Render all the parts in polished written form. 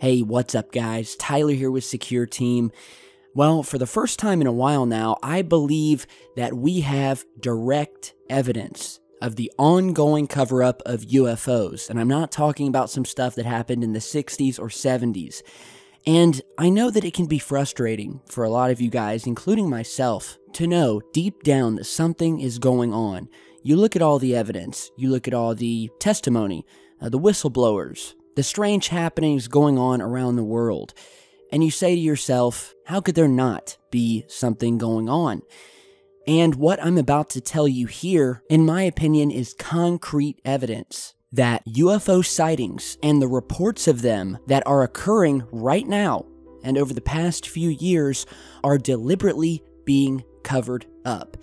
Hey, what's up guys? Tyler here with Secureteam. Well, for the first time in a while now, I believe that we have direct evidence of the ongoing cover-up of UFOs. And I'm not talking about some stuff that happened in the 60s or 70s. And I know that it can be frustrating for a lot of you guys, including myself, to know deep down that something is going on. You look at all the evidence, you look at all the testimony, the whistleblowers, the strange happenings going on around the world, and you say to yourself, how could there not be something going on? And what I'm about to tell you here, in my opinion, is concrete evidence that UFO sightings and the reports of them that are occurring right now and over the past few years are deliberately being covered up.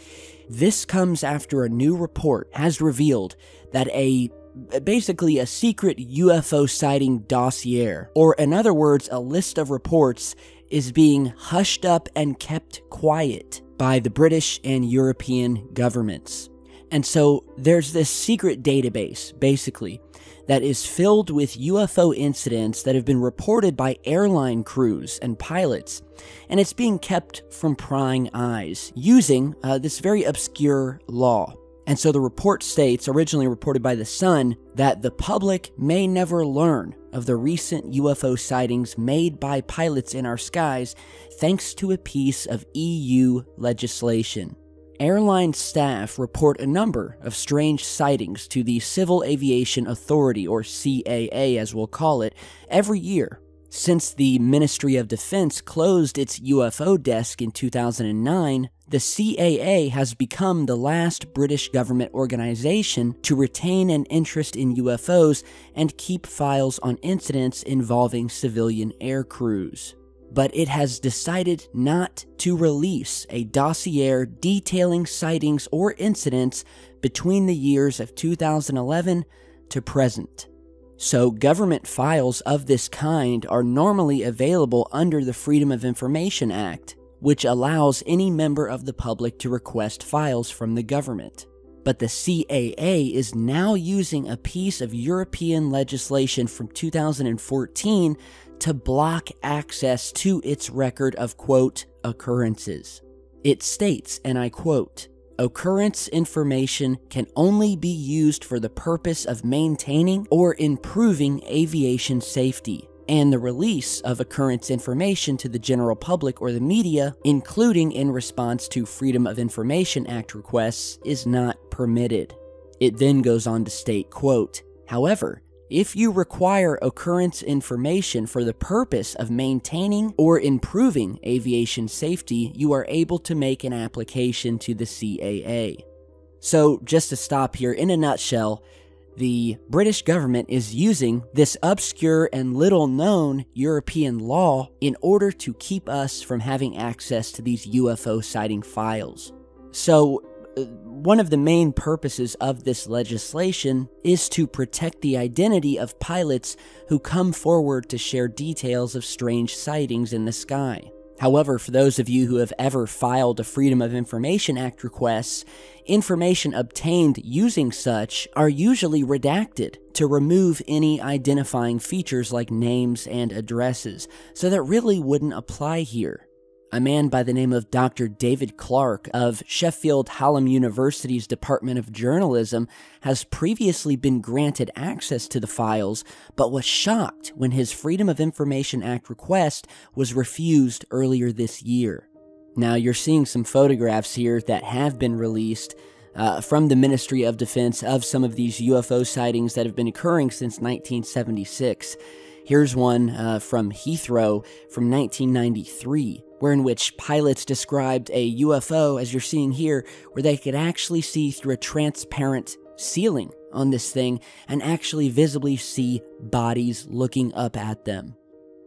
This comes after a new report has revealed that basically a secret UFO sighting dossier, or in other words, a list of reports, is being hushed up and kept quiet by the British and European governments. And so there's this secret database, basically, that is filled with UFO incidents that have been reported by airline crews and pilots, and it's being kept from prying eyes using this very obscure law. And so the report states, originally reported by The Sun, that the public may never learn of the recent UFO sightings made by pilots in our skies thanks to a piece of EU legislation. Airline staff report a number of strange sightings to the Civil Aviation Authority, or CAA as we'll call it, every year. Since the Ministry of Defense closed its UFO desk in 2009, the CAA has become the last British government organization to retain an interest in UFOs and keep files on incidents involving civilian air crews. But it has decided not to release a dossier detailing sightings or incidents between the years of 2011 to present. So government files of this kind are normally available under the Freedom of Information Act, which allows any member of the public to request files from the government. But the CAA is now using a piece of European legislation from 2014 to block access to its record of, quote, occurrences. It states, and I quote, "Occurrence information can only be used for the purpose of maintaining or improving aviation safety, and the release of occurrence information to the general public or the media, including in response to Freedom of Information Act requests, is not permitted." It then goes on to state, quote, "However, if you require occurrence information for the purpose of maintaining or improving aviation safety, you are able to make an application to the CAA." So, just to stop here, in a nutshell, the British government is using this obscure and little-known European law in order to keep us from having access to these UFO sighting files. So, one of the main purposes of this legislation is to protect the identity of pilots who come forward to share details of strange sightings in the sky. However, for those of you who have ever filed a Freedom of Information Act request, information obtained using such are usually redacted to remove any identifying features like names and addresses, so that really wouldn't apply here. A man by the name of Dr. David Clark of Sheffield Hallam University's Department of Journalism has previously been granted access to the files, but was shocked when his Freedom of Information Act request was refused earlier this year. Now, you're seeing some photographs here that have been released from the Ministry of Defense of some of these UFO sightings that have been occurring since 1976. Here's one from Heathrow from 1993. In which pilots described a UFO, as you're seeing here, where they could actually see through a transparent ceiling on this thing and actually visibly see bodies looking up at them.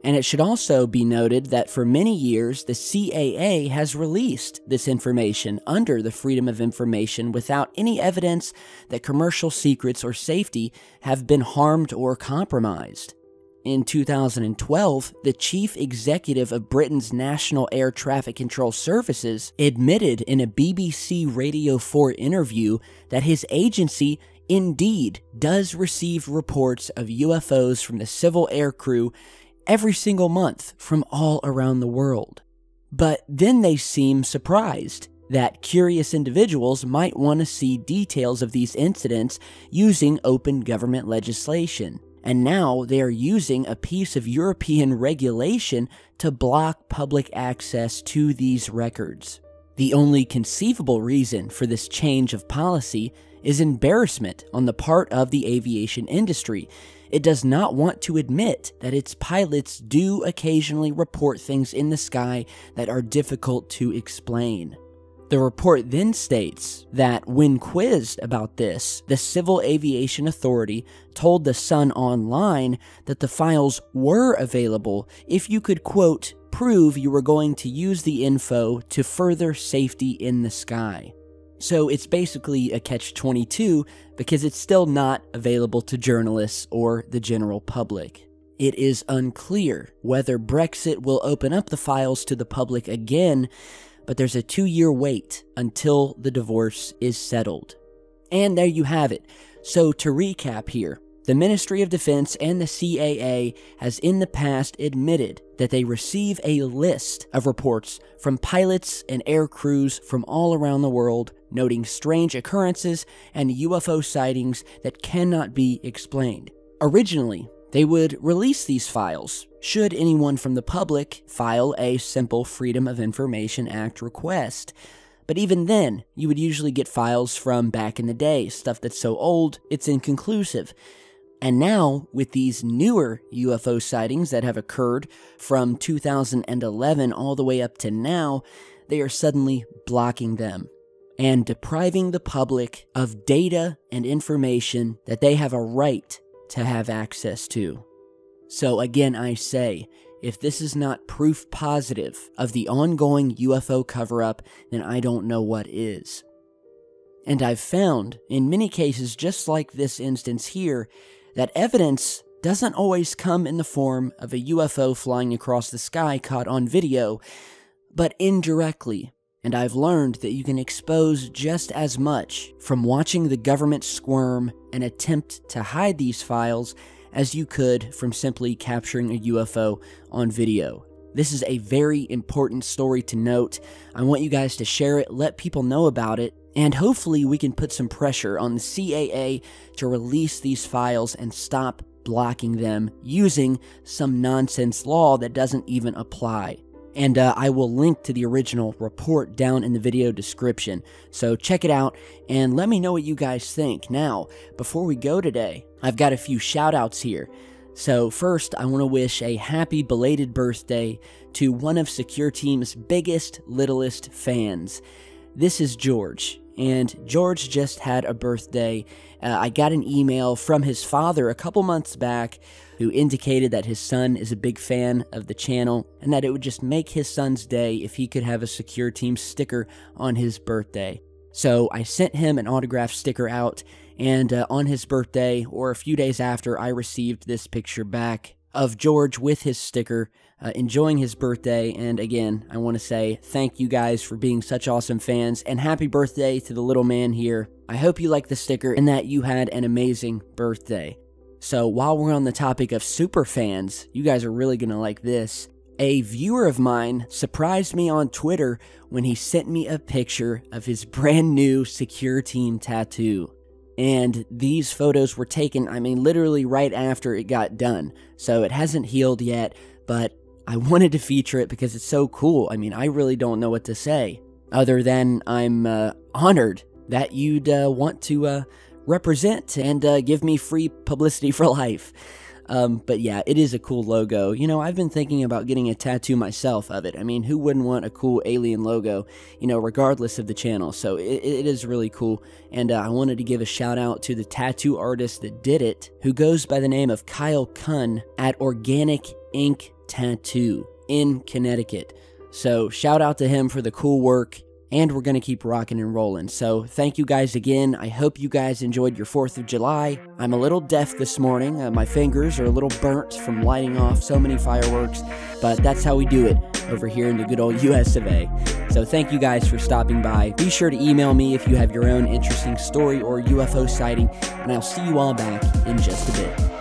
And it should also be noted that for many years, the CAA has released this information under the Freedom of Information without any evidence that commercial secrets or safety have been harmed or compromised. In 2012, the chief executive of Britain's National Air Traffic Control Services admitted in a BBC Radio 4 interview that his agency indeed does receive reports of UFOs from the civil air crew every single month from all around the world. But then they seem surprised that curious individuals might want to see details of these incidents using open government legislation. And now they are using a piece of European regulation to block public access to these records. The only conceivable reason for this change of policy is embarrassment on the part of the aviation industry. It does not want to admit that its pilots do occasionally report things in the sky that are difficult to explain. The report then states that when quizzed about this, the Civil Aviation Authority told the Sun Online that the files were available if you could, quote, prove you were going to use the info to further safety in the sky. So it's basically a catch-22 because it's still not available to journalists or the general public. It is unclear whether Brexit will open up the files to the public again, but there's a 2-year wait until the divorce is settled. And there you have it. So to recap here, the Ministry of Defense and the CAA has in the past admitted that they receive a list of reports from pilots and air crews from all around the world noting strange occurrences and UFO sightings that cannot be explained. Originally, they would release these files should anyone from the public file a simple Freedom of Information Act request. But even then, you would usually get files from back in the day, stuff that's so old, it's inconclusive. And now, with these newer UFO sightings that have occurred from 2011 all the way up to now, they are suddenly blocking them and depriving the public of data and information that they have a right to have access to. So again, I say, if this is not proof positive of the ongoing UFO cover-up, then I don't know what is. And I've found, in many cases just like this instance here, that evidence doesn't always come in the form of a UFO flying across the sky caught on video, but indirectly. And I've learned that you can expose just as much from watching the government squirm and attempt to hide these files as you could from simply capturing a UFO on video. This is a very important story to note. I want you guys to share it, let people know about it, and hopefully we can put some pressure on the CAA to release these files and stop blocking them using some nonsense law that doesn't even apply. And I will link to the original report down in the video description. So check it out and let me know what you guys think. Now, before we go today, I've got a few shout outs here. So first, I want to wish a happy belated birthday to one of Secureteam's biggest, littlest fans. This is George, and George just had a birthday. I got an email from his father a couple months back who indicated that his son is a big fan of the channel and that it would just make his son's day if he could have a Secureteam sticker on his birthday. So I sent him an autographed sticker out, and on his birthday, or a few days after, I received this picture back of George with his sticker, enjoying his birthday. And again, I want to say thank you guys for being such awesome fans, and happy birthday to the little man here. I hope you like the sticker and that you had an amazing birthday. So while we're on the topic of super fans, you guys are really going to like this. A viewer of mine surprised me on Twitter when he sent me a picture of his brand new Secureteam tattoo. And these photos were taken, literally right after it got done. So it hasn't healed yet, but I wanted to feature it because it's so cool. I really don't know what to say, other than I'm honored that you'd want to represent and give me free publicity for life. But yeah, it is a cool logo. I've been thinking about getting a tattoo myself of it. Who wouldn't want a cool alien logo, regardless of the channel? So it is really cool. And I wanted to give a shout out to the tattoo artist that did it, who goes by the name of Kyle Kunn at Organic Ink Tattoo in Connecticut. So shout out to him for the cool work. And we're going to keep rocking and rolling. So thank you guys again. I hope you guys enjoyed your 4th of July. I'm a little deaf this morning. My fingers are a little burnt from lighting off so many fireworks. But that's how we do it over here in the good old US of A. So thank you guys for stopping by. Be sure to email me if you have your own interesting story or UFO sighting. And I'll see you all back in just a bit.